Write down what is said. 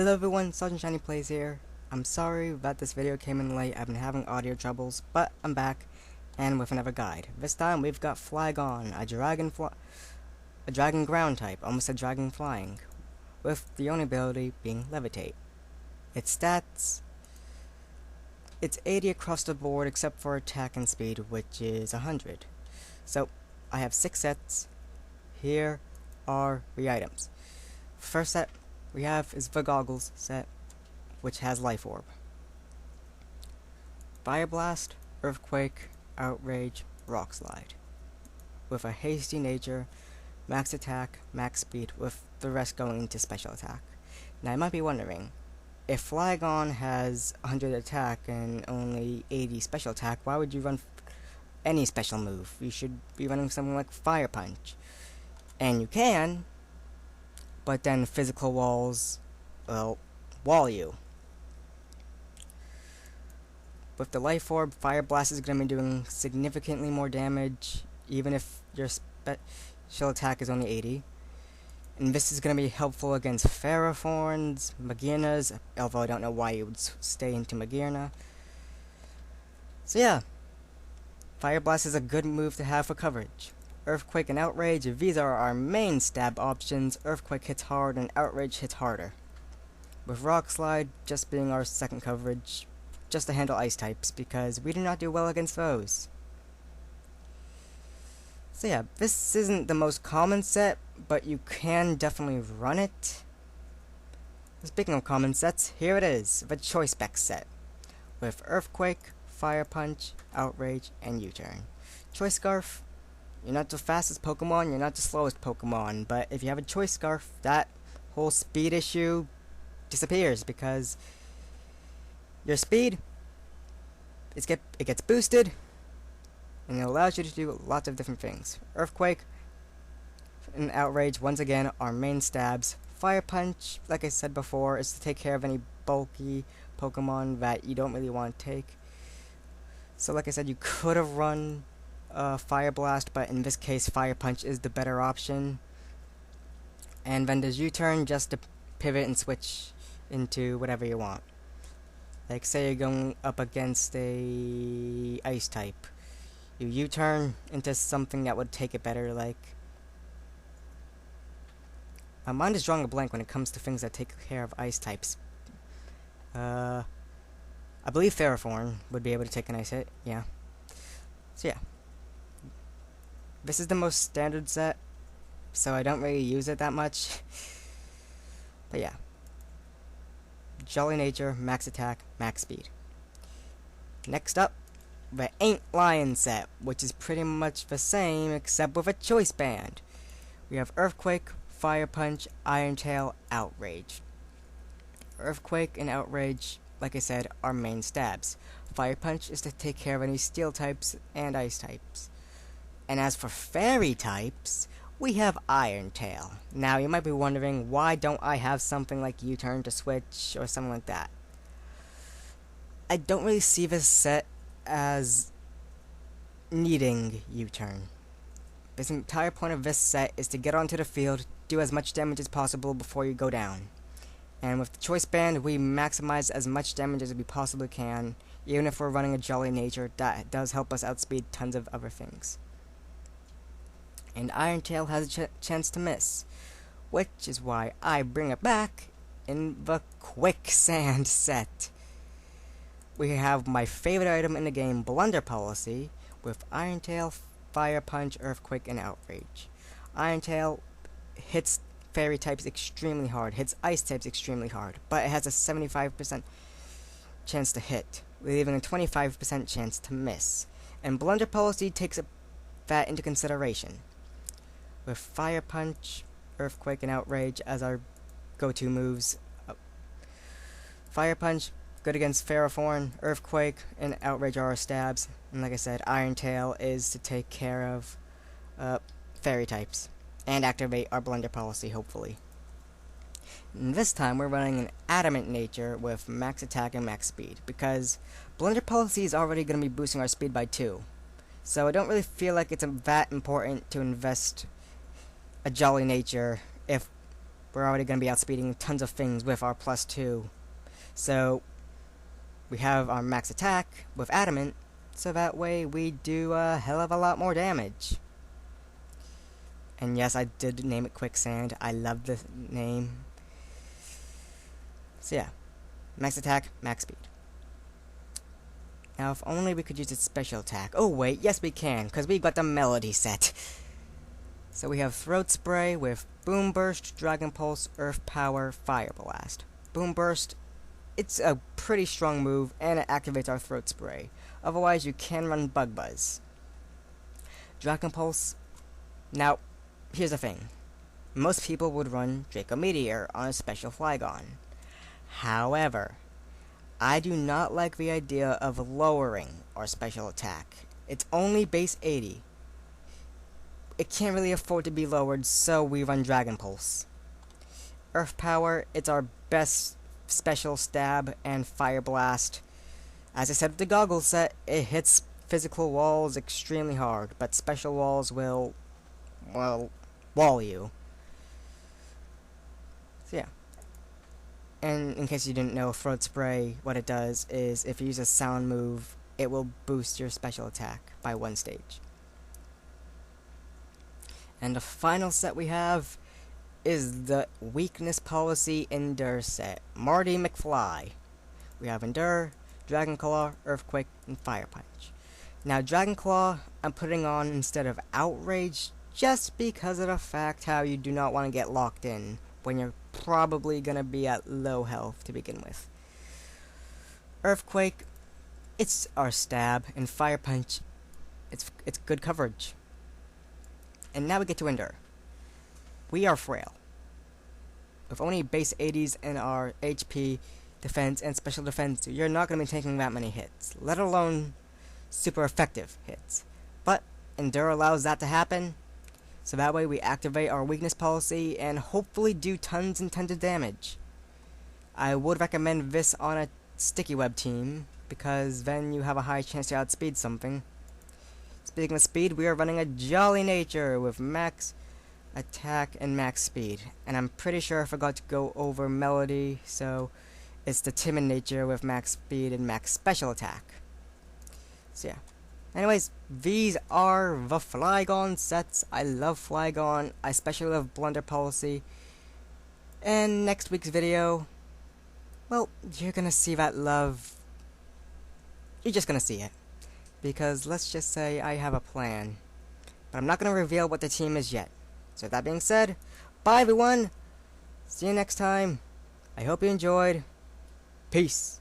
Hello everyone, Sergeant Shiny Plays here. I'm sorry that this video came in late. I've been having audio troubles, but I'm back and with another guide. This time we've got Flygon, a dragon ground type, almost a dragon flying, with the only ability being levitate. Its stats, it's 80 across the board except for attack and speed, which is 100. So I have 6 sets. Here are the items. First set we have is the goggles set, which has life orb. Fire blast, earthquake, outrage, rock slide. With a hasty nature, max attack, max speed, with the rest going into special attack. Now you might be wondering, if Flygon has 100 attack and only 80 special attack, why would you run any special move? You should be running something like Fire Punch. And you can, but then physical walls, well, wall you. With the life orb, Fire Blast is going to be doing significantly more damage, even if your special attack is only 80. And this is going to be helpful against Ferrothorns, Magearnas, although I don't know why you would stay into Magearna. So yeah, Fire Blast is a good move to have for coverage. Earthquake and Outrage, these are our main stab options. Earthquake hits hard and Outrage hits harder. With Rock Slide just being our second coverage, just to handle ice types, because we do not do well against those. So yeah, this isn't the most common set, but you can definitely run it. Speaking of common sets, here it is, the Choice Spec set, with Earthquake, Fire Punch, Outrage, and U-Turn. Choice Scarf, you're not the fastest Pokemon, you're not the slowest Pokemon, but if you have a Choice Scarf, that whole speed issue disappears, because your speed, it gets boosted, and it allows you to do lots of different things. Earthquake and Outrage, once again, are main stabs. Fire Punch, like I said before, is to take care of any bulky Pokemon that you don't really want to take. So like I said, you could have run Fire Blast, but in this case, Fire Punch is the better option. And then there's U-Turn, just to pivot and switch into whatever you want. Like, say you're going up against a ice type. You U-turn into something that would take it better, like... My mind is drawing a blank when it comes to things that take care of ice types. I believe Ferrothorn would be able to take an ice hit, yeah. So yeah. This is the most standard set, so I don't really use it that much. But yeah. Jolly Nature, max attack, max speed. Next up, the Ain't Lion set, which is pretty much the same except with a choice band. We have Earthquake, Fire Punch, Iron Tail, Outrage. Earthquake and Outrage, like I said, are main stabs. Fire Punch is to take care of any steel types and ice types. And as for fairy types, we have Iron Tail. Now you might be wondering, why don't I have something like U-Turn to switch or something like that? I don't really see this set as needing U-Turn. The entire point of this set is to get onto the field, do as much damage as possible before you go down. And with the Choice Band, we maximize as much damage as we possibly can. Even if we're running a Jolly Nature, that does help us outspeed tons of other things. And Iron Tail has a chance to miss, which is why I bring it back in the Quicksand set. We have my favorite item in the game, Blunder Policy, with Iron Tail, Fire Punch, Earthquake, and Outrage. Iron Tail hits fairy types extremely hard, hits ice types extremely hard, but it has a 75% chance to hit, leaving a 25% chance to miss. And Blunder Policy takes that into consideration. With Fire Punch, Earthquake, and Outrage as our go-to moves. Fire Punch, good against Ferrothorn, Earthquake, and Outrage are our stabs. And like I said, Iron Tail is to take care of fairy types. And activate our Blunder Policy, hopefully. And this time we're running an Adamant Nature with max attack and max speed, because Blunder Policy is already going to be boosting our speed by 2. So I don't really feel like it's that important to invest a Jolly Nature if we're already going to be outspeeding tons of things with our +2. So we have our max attack with adamant, so that way we do a hell of a lot more damage. And yes, I did name it Quicksand. I love the name. So yeah, max attack, max speed. Now if only we could use its special attack. Oh wait, yes we can, because we got the melody set. So we have Throat Spray with Boom Burst, Dragon Pulse, Earth Power, Fire Blast. Boom Burst, it's a pretty strong move, and it activates our Throat Spray. Otherwise, you can run Bug Buzz. Dragon Pulse, now, here's the thing. Most people would run Draco Meteor on a special Flygon. However, I do not like the idea of lowering our special attack. It's only base 80. It can't really afford to be lowered, so we run Dragon Pulse. Earth Power, it's our best special stab, and Fire Blast. As I said with the goggles set, it hits physical walls extremely hard, but special walls will, well, wall you. So yeah. And in case you didn't know, Throat Spray, what it does is if you use a sound move, it will boost your special attack by 1 stage. And the final set we have is the Weakness Policy Endure set. Marty McFly. We have Endure, Dragon Claw, Earthquake, and Fire Punch. Now Dragon Claw, I'm putting on instead of Outrage, just because of the fact how you do not want to get locked in when you're probably going to be at low health to begin with. Earthquake, it's our stab, and Fire Punch, it's good coverage. And now we get to Endure. We are frail. With only base 80s in our HP, defense, and special defense, you're not going to be taking that many hits, let alone super effective hits. But Endure allows that to happen, so that way we activate our weakness policy and hopefully do tons and tons of damage. I would recommend this on a sticky web team, because then you have a high chance to outspeed something. Speaking of speed, we are running a Jolly Nature with max attack and max speed. And I'm pretty sure I forgot to go over melody, so it's the Timid Nature with max speed and max special attack. So yeah. Anyways, these are the Flygon sets. I love Flygon. I especially love Blunder Policy. And next week's video, well, you're gonna see that love. You're just gonna see it. Because let's just say I have a plan. But I'm not gonna reveal what the team is yet. So that being said, bye everyone! See you next time. I hope you enjoyed. Peace.